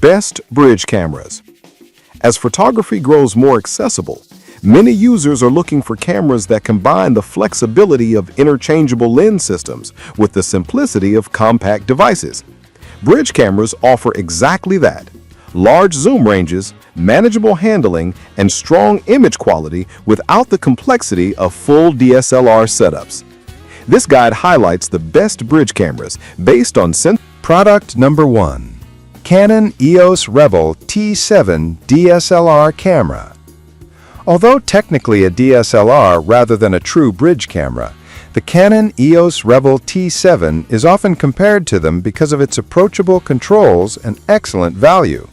Best bridge cameras. As photography grows more accessible, many users are looking for cameras that combine the flexibility of interchangeable lens systems with the simplicity of compact devices. Bridge cameras offer exactly that: large zoom ranges, manageable handling, and strong image quality without the complexity of full DSLR setups. This guide highlights the best bridge cameras based on Product number 1. Canon EOS Rebel T7 DSLR camera. Although technically a DSLR rather than a true bridge camera, the Canon EOS Rebel T7 is often compared to them because of its approachable controls and excellent value.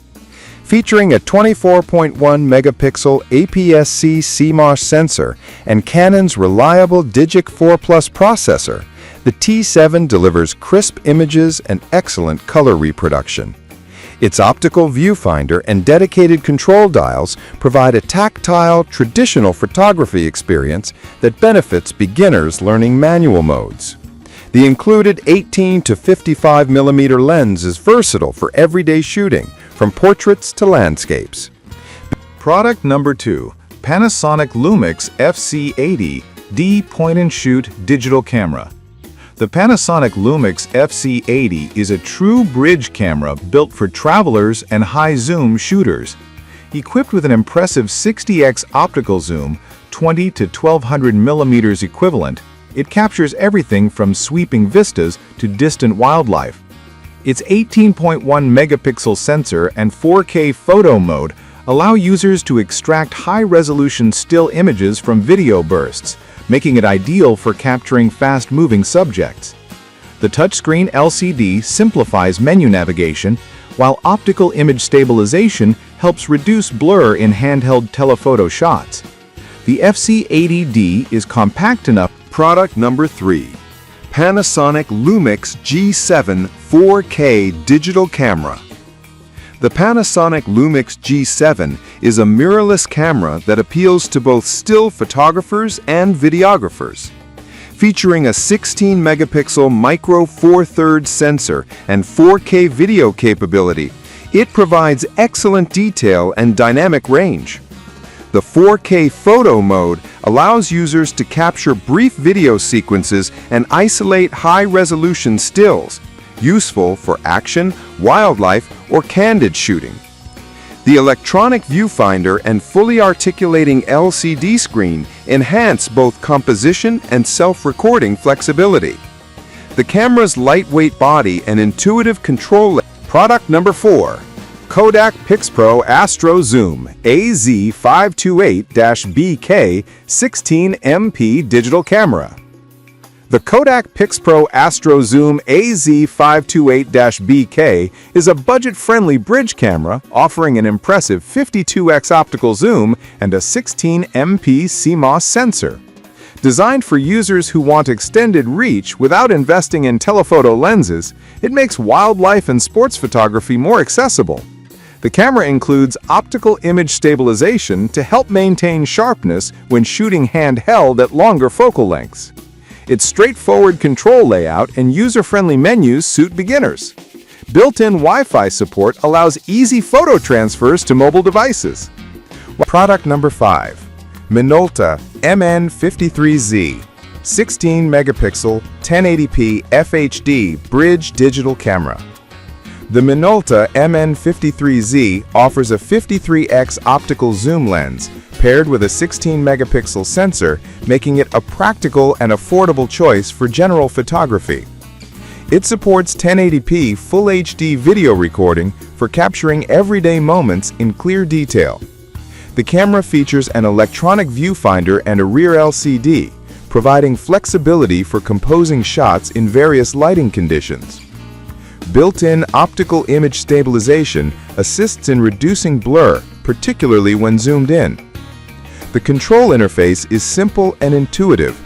Featuring a 24.1 megapixel APS-C CMOS sensor and Canon's reliable Digic 4 Plus processor, the T7 delivers crisp images and excellent color reproduction. Its optical viewfinder and dedicated control dials provide a tactile, traditional photography experience that benefits beginners learning manual modes. The included 18 to 55 mm lens is versatile for everyday shooting, from portraits to landscapes. Product number 2. Panasonic Lumix FC80D point-and-shoot digital camera. The Panasonic Lumix FC80 is a true bridge camera built for travelers and high-zoom shooters. Equipped with an impressive 60x optical zoom, 20 to 1200 mm equivalent, it captures everything from sweeping vistas to distant wildlife. Its 18.1 megapixel sensor and 4K photo mode allow users to extract high-resolution still images from video bursts, making it ideal for capturing fast-moving subjects. The touchscreen LCD simplifies menu navigation, while optical image stabilization helps reduce blur in handheld telephoto shots. The FC80D is compact enough. Product number 3. Panasonic Lumix G7 4K digital camera. The Panasonic Lumix G7 is a mirrorless camera that appeals to both still photographers and videographers. Featuring a 16 megapixel micro Four Thirds sensor and 4K video capability, it provides excellent detail and dynamic range. The 4K photo mode allows users to capture brief video sequences and isolate high-resolution stills, useful for action, wildlife, or candid shooting. The electronic viewfinder and fully articulating LCD screen enhance both composition and self-recording flexibility. The camera's lightweight body and intuitive control. Product number 4. Kodak PIXPRO Astro Zoom AZ528-BK 16MP digital camera. The Kodak PIXPRO Astro Zoom AZ528-BK is a budget-friendly bridge camera offering an impressive 52x optical zoom and a 16MP CMOS sensor. Designed for users who want extended reach without investing in telephoto lenses, it makes wildlife and sports photography more accessible. The camera includes optical image stabilization to help maintain sharpness when shooting handheld at longer focal lengths. Its straightforward control layout and user-friendly menus suit beginners. Built-in Wi-Fi support allows easy photo transfers to mobile devices. Product number 5. Minolta MN53Z 16 megapixel 1080p FHD bridge digital camera. The Minolta MN53Z offers a 53x optical zoom lens paired with a 16 megapixel sensor, making it a practical and affordable choice for general photography. It supports 1080p Full HD video recording for capturing everyday moments in clear detail. The camera features an electronic viewfinder and a rear LCD, providing flexibility for composing shots in various lighting conditions. Built-in optical image stabilization assists in reducing blur, particularly when zoomed in. The control interface is simple and intuitive,